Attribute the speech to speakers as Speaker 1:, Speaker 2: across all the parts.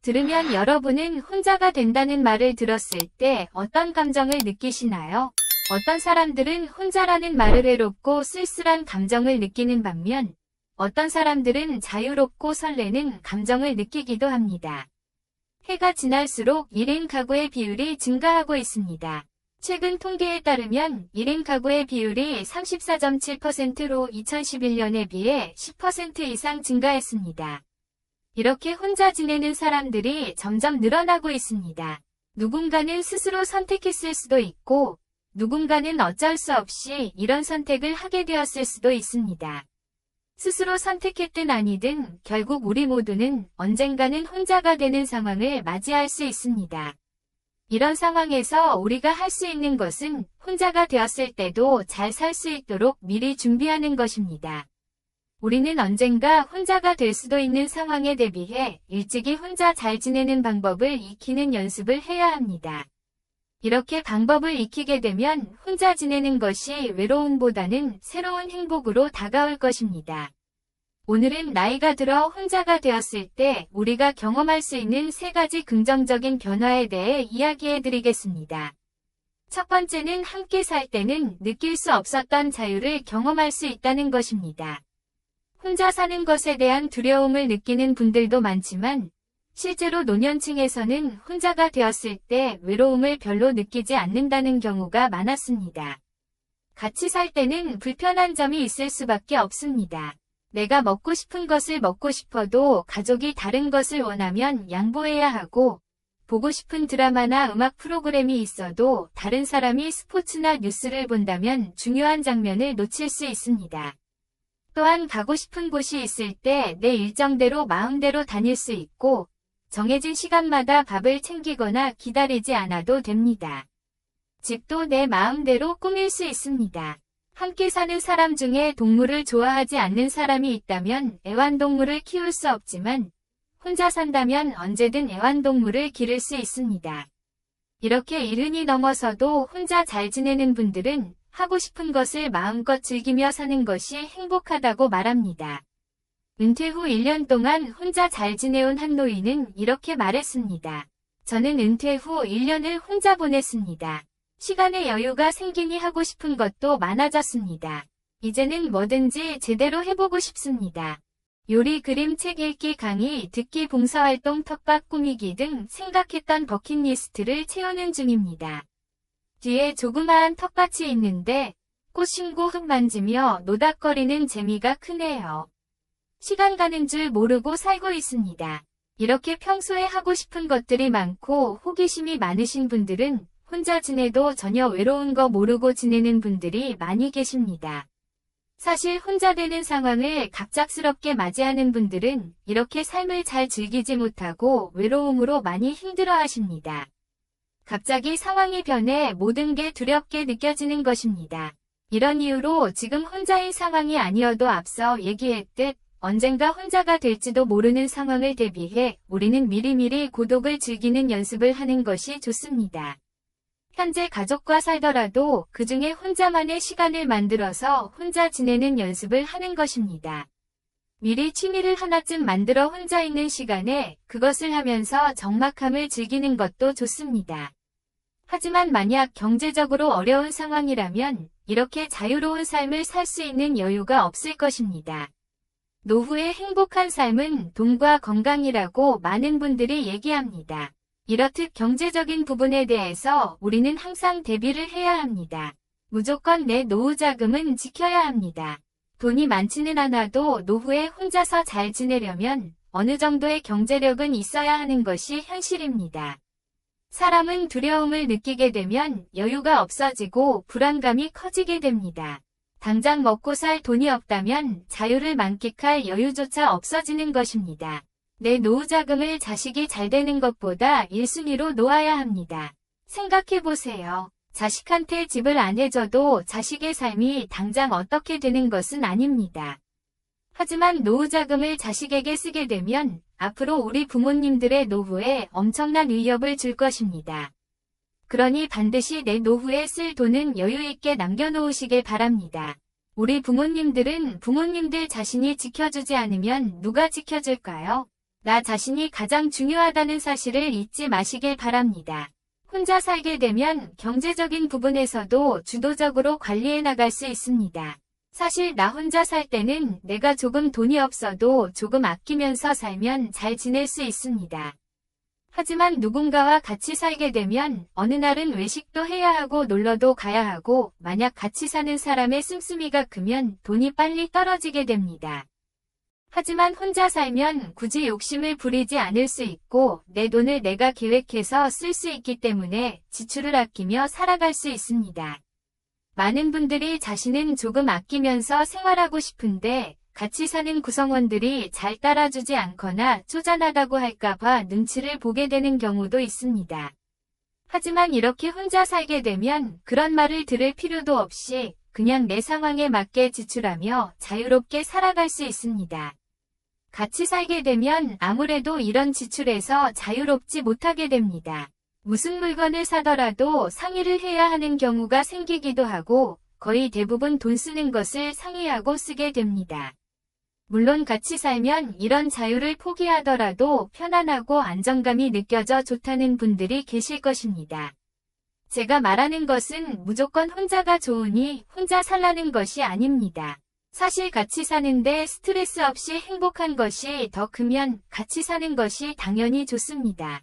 Speaker 1: 들으면 여러분은 혼자가 된다는 말을 들었을 때 어떤 감정을 느끼시나요? 어떤 사람들은 혼자라는 말을 외롭고 쓸쓸한 감정을 느끼는 반면 어떤 사람들은 자유롭고 설레는 감정을 느끼기도 합니다. 해가 지날수록 1인 가구의 비율이 증가하고 있습니다. 최근 통계에 따르면 1인 가구의 비율이 34.7%로 2011년에 비해 10% 이상 증가했습니다. 이렇게 혼자 지내는 사람들이 점점 늘어나고 있습니다. 누군가는 스스로 선택했을 수도 있고 누군가는 어쩔 수 없이 이런 선택을 하게 되었을 수도 있습니다. 스스로 선택했든 아니든 결국 우리 모두는 언젠가는 혼자가 되는 상황을 맞이할 수 있습니다. 이런 상황에서 우리가 할 수 있는 것은 혼자가 되었을 때도 잘 살 수 있도록 미리 준비하는 것입니다. 우리는 언젠가 혼자가 될 수도 있는 상황에 대비해 일찍이 혼자 잘 지내는 방법을 익히는 연습을 해야 합니다. 이렇게 방법을 익히게 되면 혼자 지내는 것이 외로움보다는 새로운 행복으로 다가올 것입니다. 오늘은 나이가 들어 혼자가 되었을 때 우리가 경험할 수 있는 3가지 긍정적인 변화에 대해 이야기해 드리겠습니다. 첫 번째는 함께 살 때는 느낄 수 없었던 자유를 경험할 수 있다는 것입니다. 혼자 사는 것에 대한 두려움을 느끼는 분들도 많지만 실제로 노년층에서는 혼자가 되었을 때 외로움을 별로 느끼지 않는다는 경우가 많았습니다. 같이 살 때는 불편한 점이 있을 수밖에 없습니다. 내가 먹고 싶은 것을 먹고 싶어도 가족이 다른 것을 원하면 양보해야 하고 보고 싶은 드라마나 음악 프로그램이 있어도 다른 사람이 스포츠나 뉴스를 본다면 중요한 장면을 놓칠 수 있습니다. 또한 가고 싶은 곳이 있을 때 내 일정대로 마음대로 다닐 수 있고 정해진 시간마다 밥을 챙기거나 기다리지 않아도 됩니다. 집도 내 마음대로 꾸밀 수 있습니다. 함께 사는 사람 중에 동물을 좋아하지 않는 사람이 있다면 애완동물을 키울 수 없지만 혼자 산다면 언제든 애완동물을 기를 수 있습니다. 이렇게 70이 넘어서도 혼자 잘 지내는 분들은 하고 싶은 것을 마음껏 즐기며 사는 것이 행복하다고 말합니다. 은퇴 후 1년 동안 혼자 잘 지내온 한 노인은 이렇게 말했습니다. 저는 은퇴 후 1년을 혼자 보냈습니다. 시간의 여유가 생기니 하고 싶은 것도 많아졌습니다. 이제는 뭐든지 제대로 해보고 싶습니다. 요리, 그림, 책 읽기, 강의, 듣기, 봉사활동, 텃밭 꾸미기 등 생각했던 버킷리스트를 채우는 중입니다. 뒤에 조그마한 텃밭이 있는데 꽃 심고 흙 만지며 노닥거리는 재미가 크네요. 시간 가는 줄 모르고 살고 있습니다. 이렇게 평소에 하고 싶은 것들이 많고 호기심이 많으신 분들은 혼자 지내도 전혀 외로운 거 모르고 지내는 분들이 많이 계십니다. 사실 혼자 되는 상황을 갑작스럽게 맞이하는 분들은 이렇게 삶을 잘 즐기지 못하고 외로움으로 많이 힘들어 하십니다. 갑자기 상황이 변해 모든 게 두렵게 느껴지는 것입니다. 이런 이유로 지금 혼자인 상황이 아니어도 앞서 얘기했듯 언젠가 혼자가 될지도 모르는 상황을 대비해 우리는 미리미리 고독을 즐기는 연습을 하는 것이 좋습니다. 현재 가족과 살더라도 그 중에 혼자만의 시간을 만들어서 혼자 지내는 연습을 하는 것입니다. 미리 취미를 하나쯤 만들어 혼자 있는 시간에 그것을 하면서 적막함을 즐기는 것도 좋습니다. 하지만 만약 경제적으로 어려운 상황이라면 이렇게 자유로운 삶을 살 수 있는 여유가 없을 것입니다. 노후의 행복한 삶은 돈과 건강이라고 많은 분들이 얘기합니다. 이렇듯 경제적인 부분에 대해서 우리는 항상 대비를 해야 합니다. 무조건 내 노후 자금은 지켜야 합니다. 돈이 많지는 않아도 노후에 혼자서 잘 지내려면 어느 정도의 경제력은 있어야 하는 것이 현실입니다. 사람은 두려움을 느끼게 되면 여유가 없어지고 불안감이 커지게 됩니다. 당장 먹고 살 돈이 없다면 자유를 만끽할 여유조차 없어지는 것입니다. 내 노후 자금을 자식이 잘 되는 것보다 1순위로 놓아야 합니다. 생각해보세요. 자식한테 집을 안 해줘도 자식의 삶이 당장 어떻게 되는 것은 아닙니다. 하지만 노후 자금을 자식에게 쓰게 되면 앞으로 우리 부모님들의 노후에 엄청난 위협을 줄 것입니다. 그러니 반드시 내 노후에 쓸 돈은 여유있게 남겨놓으시길 바랍니다. 우리 부모님들은 부모님들 자신이 지켜주지 않으면 누가 지켜줄까요? 나 자신이 가장 중요하다는 사실을 잊지 마시길 바랍니다. 혼자 살게 되면 경제적인 부분에서도 주도적으로 관리해 나갈 수 있습니다. 사실 나 혼자 살 때는 내가 조금 돈이 없어도 조금 아끼면서 살면 잘 지낼 수 있습니다. 하지만 누군가와 같이 살게 되면 어느 날은 외식도 해야 하고 놀러도 가야 하고 만약 같이 사는 사람의 씀씀이가 크면 돈이 빨리 떨어지게 됩니다. 하지만 혼자 살면 굳이 욕심을 부리지 않을 수 있고 내 돈을 내가 계획해서 쓸 수 있기 때문에 지출을 아끼며 살아갈 수 있습니다. 많은 분들이 자신은 조금 아끼면서 생활하고 싶은데 같이 사는 구성원들이 잘 따라주지 않거나 쪼잔하다고 할까봐 눈치를 보게 되는 경우도 있습니다. 하지만 이렇게 혼자 살게 되면 그런 말을 들을 필요도 없이 그냥 내 상황에 맞게 지출하며 자유롭게 살아갈 수 있습니다. 같이 살게 되면 아무래도 이런 지출에서 자유롭지 못하게 됩니다. 무슨 물건을 사더라도 상의를 해야 하는 경우가 생기기도 하고 거의 대부분 돈 쓰는 것을 상의하고 쓰게 됩니다. 물론 같이 살면 이런 자유를 포기하더라도 편안하고 안정감이 느껴져 좋다는 분들이 계실 것입니다. 제가 말하는 것은 무조건 혼자가 좋으니 혼자 살라는 것이 아닙니다. 사실 같이 사는데 스트레스 없이 행복한 것이 더 크면 같이 사는 것이 당연히 좋습니다.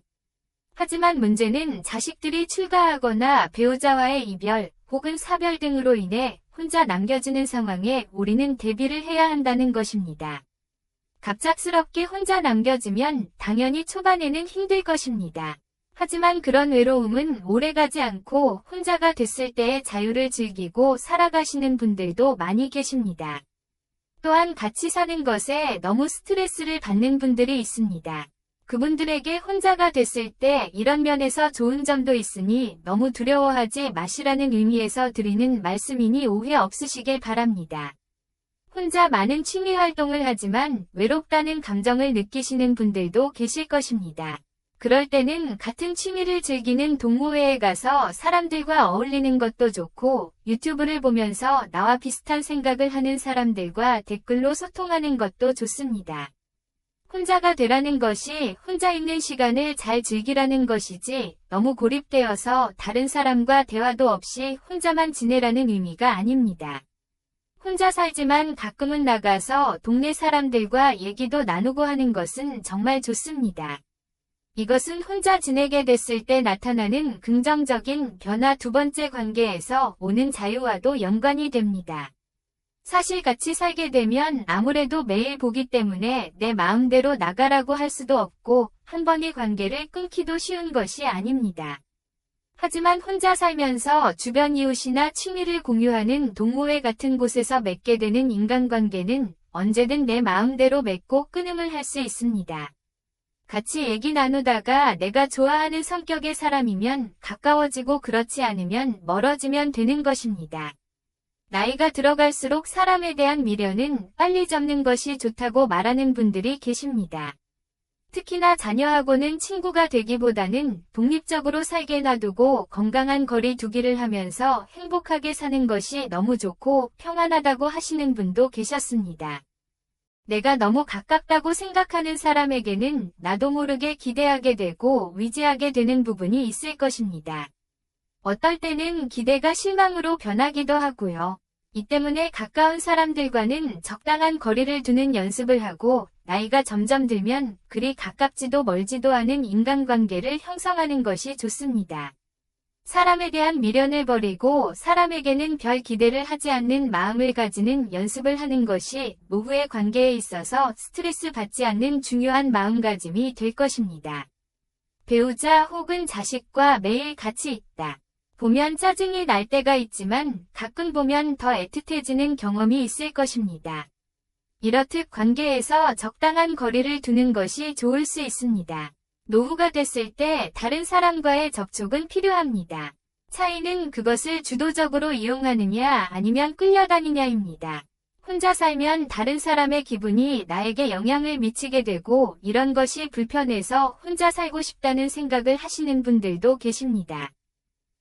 Speaker 1: 하지만 문제는 자식들이 출가하거나 배우자와의 이별 혹은 사별 등으로 인해 혼자 남겨지는 상황에 우리는 대비를 해야 한다는 것입니다. 갑작스럽게 혼자 남겨지면 당연히 초반에는 힘들 것입니다. 하지만 그런 외로움은 오래가지 않고 혼자가 됐을 때의 자유를 즐기고 살아가시는 분들도 많이 계십니다. 또한 같이 사는 것에 너무 스트레스를 받는 분들이 있습니다. 그분들에게 혼자가 됐을 때 이런 면에서 좋은 점도 있으니 너무 두려워하지 마시라는 의미에서 드리는 말씀이니 오해 없으시길 바랍니다. 혼자 많은 취미 활동을 하지만 외롭다는 감정을 느끼시는 분들도 계실 것입니다. 그럴 때는 같은 취미를 즐기는 동호회에 가서 사람들과 어울리는 것도 좋고 유튜브를 보면서 나와 비슷한 생각을 하는 사람들과 댓글로 소통하는 것도 좋습니다. 혼자가 되라는 것이 혼자 있는 시간을 잘 즐기라는 것이지 너무 고립되어서 다른 사람과 대화도 없이 혼자만 지내라는 의미가 아닙니다. 혼자 살지만 가끔은 나가서 동네 사람들과 얘기도 나누고 하는 것은 정말 좋습니다. 이것은 혼자 지내게 됐을 때 나타나는 긍정적인 변화 두 번째 관계에서 오는 자유와도 연관이 됩니다. 사실 같이 살게 되면 아무래도 매일 보기 때문에 내 마음대로 나가라고 할 수도 없고 한 번의 관계를 끊기도 쉬운 것이 아닙니다. 하지만 혼자 살면서 주변 이웃이나 취미를 공유하는 동호회 같은 곳에서 맺게 되는 인간관계는 언제든 내 마음대로 맺고 끊음을 할 수 있습니다. 같이 얘기 나누다가 내가 좋아하는 성격의 사람이면 가까워지고 그렇지 않으면 멀어지면 되는 것입니다. 나이가 들어갈수록 사람에 대한 미련은 빨리 접는 것이 좋다고 말하는 분들이 계십니다. 특히나 자녀하고는 친구가 되기보다는 독립적으로 살게 놔두고 건강한 거리 두기를 하면서 행복하게 사는 것이 너무 좋고 평안하다고 하시는 분도 계셨습니다. 내가 너무 가깝다고 생각하는 사람에게는 나도 모르게 기대하게 되고 의지하게 되는 부분이 있을 것입니다. 어떨 때는 기대가 실망으로 변하기도 하고요. 이 때문에 가까운 사람들과는 적당한 거리를 두는 연습을 하고 나이가 점점 들면 그리 가깝지도 멀지도 않은 인간관계를 형성하는 것이 좋습니다. 사람에 대한 미련을 버리고 사람에게는 별 기대를 하지 않는 마음을 가지는 연습을 하는 것이 노후의 관계에 있어서 스트레스 받지 않는 중요한 마음가짐이 될 것입니다. 배우자 혹은 자식과 매일 같이 있다. 보면 짜증이 날 때가 있지만 가끔 보면 더 애틋해지는 경험이 있을 것입니다. 이렇듯 관계에서 적당한 거리를 두는 것이 좋을 수 있습니다. 노후가 됐을 때 다른 사람과의 접촉은 필요합니다. 차이는 그것을 주도적으로 이용하느냐 아니면 끌려다니냐입니다. 혼자 살면 다른 사람의 기분이 나에게 영향을 미치게 되고 이런 것이 불편해서 혼자 살고 싶다는 생각을 하시는 분들도 계십니다.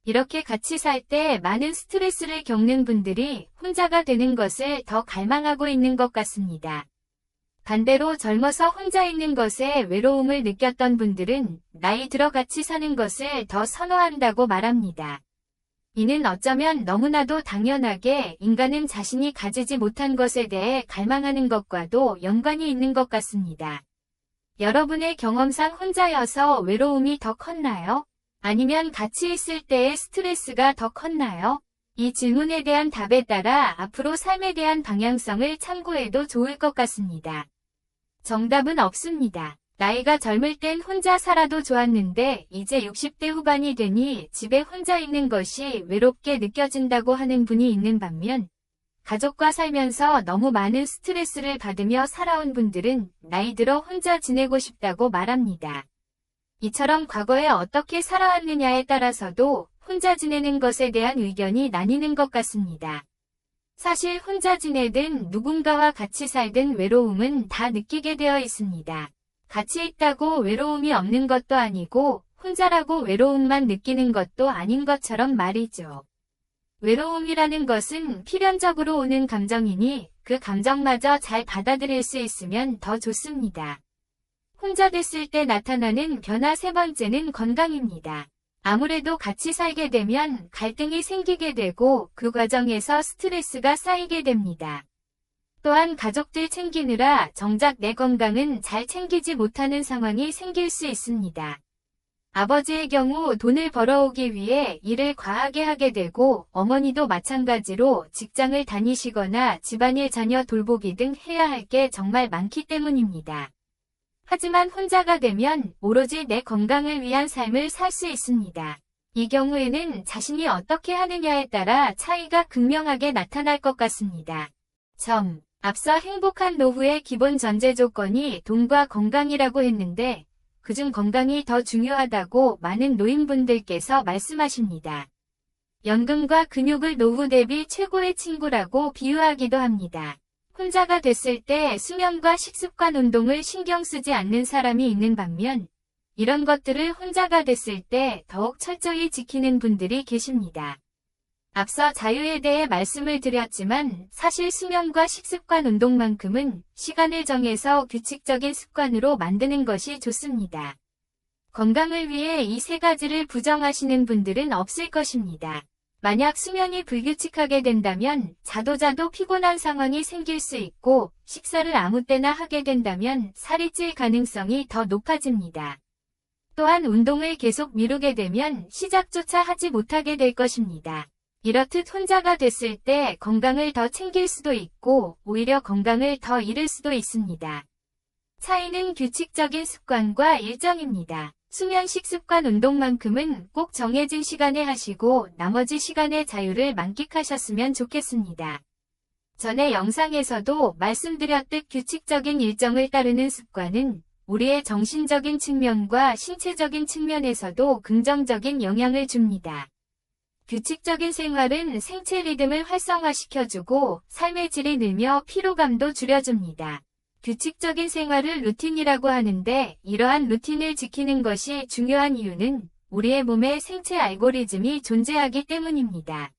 Speaker 1: 이렇게 같이 살 때 많은 스트레스를 겪는 분들이 혼자가 되는 것을 더 갈망하고 있는 것 같습니다. 반대로 젊어서 혼자 있는 것에 외로움을 느꼈던 분들은 나이 들어 같이 사는 것을 더 선호한다고 말합니다. 이는 어쩌면 너무나도 당연하게 인간은 자신이 가지지 못한 것에 대해 갈망하는 것과도 연관이 있는 것 같습니다. 여러분의 경험상 혼자여서 외로움이 더 컸나요? 아니면 같이 있을 때의 스트레스가 더 컸나요? 이 질문에 대한 답에 따라 앞으로 삶에 대한 방향성을 참고해도 좋을 것 같습니다. 정답은 없습니다. 나이가 젊을 땐 혼자 살아도 좋았는데 이제 60대 후반이 되니 집에 혼자 있는 것이 외롭게 느껴진다고 하는 분이 있는 반면 가족과 살면서 너무 많은 스트레스를 받으며 살아온 분들은 나이 들어 혼자 지내고 싶다고 말합니다. 이처럼 과거에 어떻게 살아왔느냐에 따라서도 혼자 지내는 것에 대한 의견이 나뉘는 것 같습니다. 사실 혼자 지내든 누군가와 같이 살든 외로움은 다 느끼게 되어 있습니다. 같이 있다고 외로움이 없는 것도 아니고 혼자라고 외로움만 느끼는 것도 아닌 것처럼 말이죠. 외로움이라는 것은 필연적으로 오는 감정이니 그 감정마저 잘 받아들일 수 있으면 더 좋습니다. 혼자 됐을 때 나타나는 변화 세 번째는 건강입니다. 아무래도 같이 살게 되면 갈등이 생기게 되고 그 과정에서 스트레스가 쌓이게 됩니다. 또한 가족들 챙기느라 정작 내 건강은 잘 챙기지 못하는 상황이 생길 수 있습니다. 아버지의 경우 돈을 벌어오기 위해 일을 과하게 하게 되고 어머니도 마찬가지로 직장을 다니시거나 집안일 자녀 돌보기 등 해야 할 게 정말 많기 때문입니다. 하지만 혼자가 되면 오로지 내 건강을 위한 삶을 살 수 있습니다. 이 경우에는 자신이 어떻게 하느냐에 따라 차이가 극명하게 나타날 것 같습니다. 앞서 행복한 노후의 기본 전제 조건이 돈과 건강이라고 했는데 그중 건강이 더 중요하다고 많은 노인분들께서 말씀하십니다. 연금과 근육을 노후 대비 최고의 친구라고 비유하기도 합니다. 혼자가 됐을 때 수면과 식습관 운동을 신경 쓰지 않는 사람이 있는 반면 이런 것들을 혼자가 됐을 때 더욱 철저히 지키는 분들이 계십니다. 앞서 자유에 대해 말씀을 드렸지만 사실 수면과 식습관 운동만큼은 시간을 정해서 규칙적인 습관으로 만드는 것이 좋습니다. 건강을 위해 이 세 가지를 부정하시는 분들은 없을 것입니다. 만약 수면이 불규칙하게 된다면 자도 피곤한 상황이 생길 수 있고 식사를 아무 때나 하게 된다면 살이 찔 가능성이 더 높아집니다. 또한 운동을 계속 미루게 되면 시작조차 하지 못하게 될 것입니다. 이렇듯 혼자가 됐을 때 건강을 더 챙길 수도 있고 오히려 건강을 더 잃을 수도 있습니다. 차이는 규칙적인 습관과 일정입니다. 수면 식습관 운동만큼은 꼭 정해진 시간에 하시고 나머지 시간의 자유를 만끽하셨으면 좋겠습니다. 전에 영상에서도 말씀드렸듯 규칙적인 일정을 따르는 습관은 우리의 정신적인 측면과 신체적인 측면에서도 긍정적인 영향을 줍니다. 규칙적인 생활은 생체 리듬을 활성화시켜주고 삶의 질이 늘며 피로감도 줄여줍니다. 규칙적인 생활을 루틴이라고 하는데 이러한 루틴을 지키는 것이 중요한 이유는 우리의 몸에 생체 알고리즘이 존재하기 때문입니다.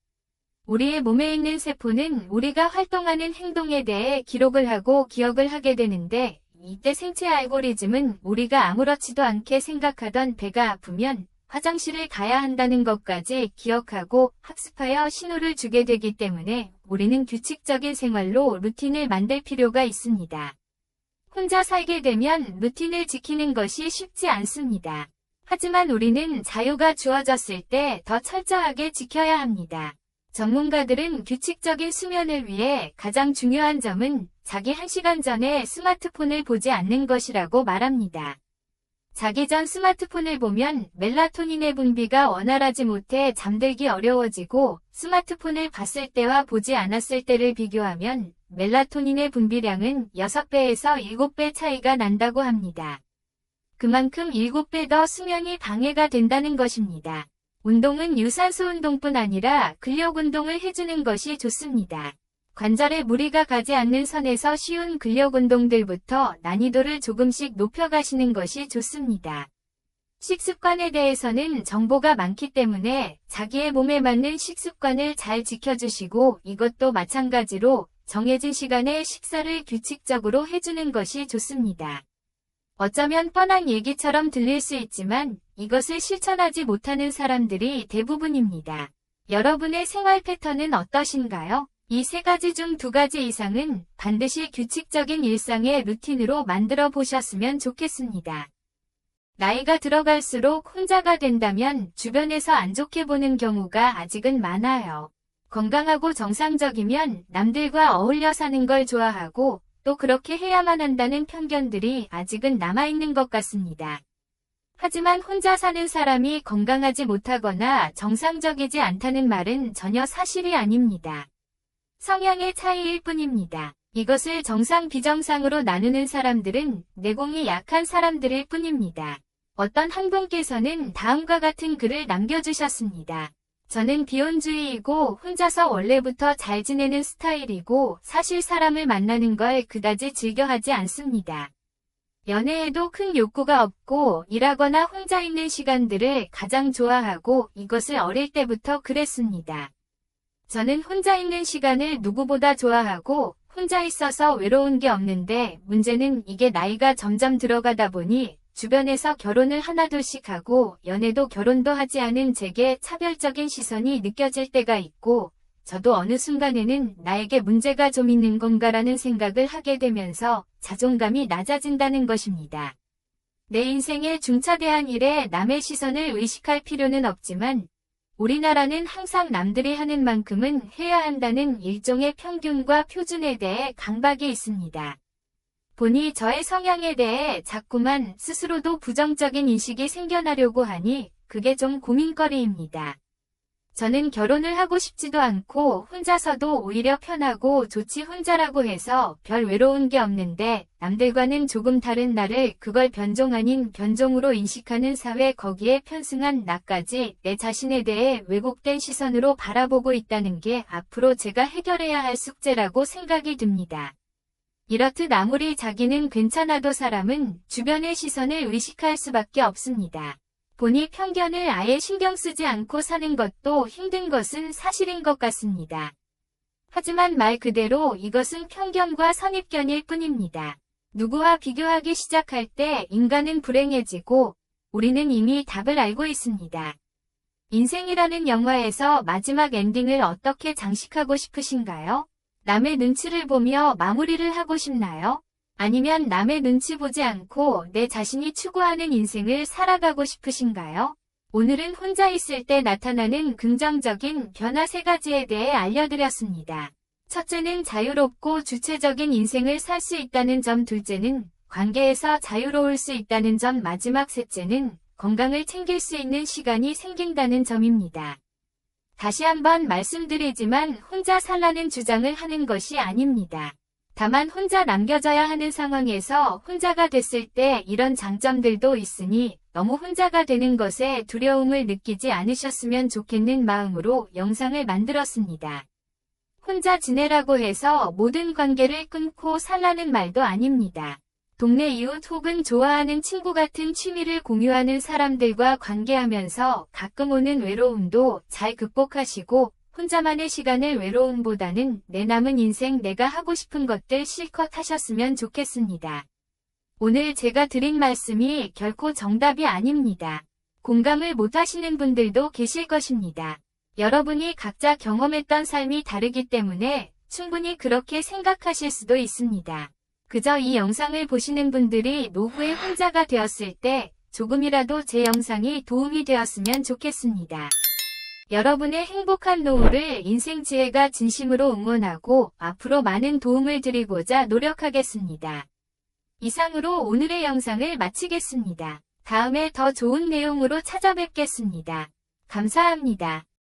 Speaker 1: 우리의 몸에 있는 세포는 우리가 활동하는 행동에 대해 기록을 하고 기억을 하게 되는데 이때 생체 알고리즘은 우리가 아무렇지도 않게 생각하던 배가 아프면 화장실을 가야 한다는 것까지 기억하고 학습하여 신호를 주게 되기 때문에 우리는 규칙적인 생활로 루틴을 만들 필요가 있습니다. 혼자 살게 되면 루틴을 지키는 것이 쉽지 않습니다. 하지만 우리는 자유가 주어졌을 때 더 철저하게 지켜야 합니다. 전문가들은 규칙적인 수면을 위해 가장 중요한 점은 자기 1시간 전에 스마트폰을 보지 않는 것이라고 말합니다. 자기 전 스마트폰을 보면 멜라토닌의 분비가 원활하지 못해 잠들기 어려워지고 스마트폰을 봤을 때와 보지 않았을 때를 비교하면 멜라토닌의 분비량은 6배에서 7배 차이가 난다고 합니다. 그만큼 7배 더 수면이 방해가 된다는 것입니다. 운동은 유산소 운동뿐 아니라 근력 운동을 해주는 것이 좋습니다. 관절에 무리가 가지 않는 선에서 쉬운 근력 운동들부터 난이도를 조금씩 높여가시는 것이 좋습니다. 식습관에 대해서는 정보가 많기 때문에 자기의 몸에 맞는 식습관을 잘 지켜주시고 이것도 마찬가지로 정해진 시간에 식사를 규칙적으로 해주는 것이 좋습니다. 어쩌면 뻔한 얘기처럼 들릴 수 있지만 이것을 실천하지 못하는 사람들이 대부분입니다. 여러분의 생활 패턴은 어떠신가요? 이 세 가지 중 두 가지 이상은 반드시 규칙적인 일상의 루틴으로 만들어 보셨으면 좋겠습니다. 나이가 들어갈수록 혼자가 된다면 주변에서 안 좋게 보는 경우가 아직은 많아요. 건강하고 정상적이면 남들과 어울려 사는 걸 좋아하고 또 그렇게 해야만 한다는 편견들이 아직은 남아있는 것 같습니다. 하지만 혼자 사는 사람이 건강하지 못하거나 정상적이지 않다는 말은 전혀 사실이 아닙니다. 성향의 차이일 뿐입니다. 이것을 정상 비정상으로 나누는 사람들은 내공이 약한 사람들일 뿐입니다. 어떤 한 분께서는 다음과 같은 글을 남겨주셨습니다. 저는 비혼주의이고 혼자서 원래부터 잘 지내는 스타일이고 사실 사람을 만나는 걸 그다지 즐겨하지 않습니다. 연애에도 큰 욕구가 없고 일하거나 혼자 있는 시간들을 가장 좋아하고 이것을 어릴 때부터 그랬습니다. 저는 혼자 있는 시간을 누구보다 좋아하고 혼자 있어서 외로운 게 없는데 문제는 이게 나이가 점점 들어가다 보니 주변에서 결혼을 하나둘씩 하고 연애도 결혼도 하지 않은 제게 차별적인 시선이 느껴질 때가 있고 저도 어느 순간에는 나에게 문제가 좀 있는 건가라는 생각을 하게 되면서 자존감이 낮아진다는 것입니다. 내 인생의 중차대한 일에 남의 시선을 의식할 필요는 없지만 우리나라는 항상 남들이 하는 만큼은 해야 한다는 일종의 평균과 표준에 대해 강박이 있습니다. 보니 저의 성향에 대해 자꾸만 스스로도 부정적인 인식이 생겨나려고 하니 그게 좀 고민거리입니다. 저는 결혼을 하고 싶지도 않고 혼자서도 오히려 편하고 좋지 혼자라고 해서 별 외로운 게 없는데 남들과는 조금 다른 나를 그걸 변종 아닌 변종으로 인식하는 사회 거기에 편승한 나까지 내 자신에 대해 왜곡된 시선으로 바라보고 있다는 게 앞으로 제가 해결해야 할 숙제라고 생각이 듭니다. 이렇듯 아무리 자기는 괜찮아도 사람은 주변의 시선을 의식할 수밖에 없습니다. 보니 편견을 아예 신경 쓰지 않고 사는 것도 힘든 것은 사실인 것 같습니다. 하지만 말 그대로 이것은 편견과 선입견일 뿐입니다. 누구와 비교하기 시작할 때 인간은 불행해지고 우리는 이미 답을 알고 있습니다. 인생이라는 영화에서 마지막 엔딩을 어떻게 장식하고 싶으신가요? 남의 눈치를 보며 마무리를 하고 싶나요? 아니면 남의 눈치 보지 않고 내 자신이 추구하는 인생을 살아가고 싶으신가요? 오늘은 혼자 있을 때 나타나는 긍정적인 변화 3가지에 대해 알려드렸습니다. 첫째는 자유롭고 주체적인 인생을 살 수 있다는 점, 둘째는 관계에서 자유로울 수 있다는 점, 마지막 셋째는 건강을 챙길 수 있는 시간이 생긴다는 점입니다. 다시 한번 말씀드리지만 혼자 살라는 주장을 하는 것이 아닙니다. 다만 혼자 남겨져야 하는 상황에서 혼자가 됐을 때 이런 장점들도 있으니 너무 혼자가 되는 것에 두려움을 느끼지 않으셨으면 좋겠는 마음으로 영상을 만들었습니다. 혼자 지내라고 해서 모든 관계를 끊고 살라는 말도 아닙니다. 동네 이웃 혹은 좋아하는 친구 같은 취미를 공유하는 사람들과 관계하면서 가끔 오는 외로움도 잘 극복하시고 혼자만의 시간을 외로움보다는 내 남은 인생 내가 하고 싶은 것들 실컷 하셨으면 좋겠습니다. 오늘 제가 드린 말씀이 결코 정답이 아닙니다. 공감을 못하시는 분들도 계실 것입니다. 여러분이 각자 경험했던 삶이 다르기 때문에 충분히 그렇게 생각하실 수도 있습니다. 그저 이 영상을 보시는 분들이 노후에 혼자가 되었을 때 조금이라도 제 영상이 도움이 되었으면 좋겠습니다. 여러분의 행복한 노후를 인생지혜가 진심으로 응원하고 앞으로 많은 도움을 드리고자 노력하겠습니다. 이상으로 오늘의 영상을 마치겠습니다. 다음에 더 좋은 내용으로 찾아뵙겠습니다. 감사합니다.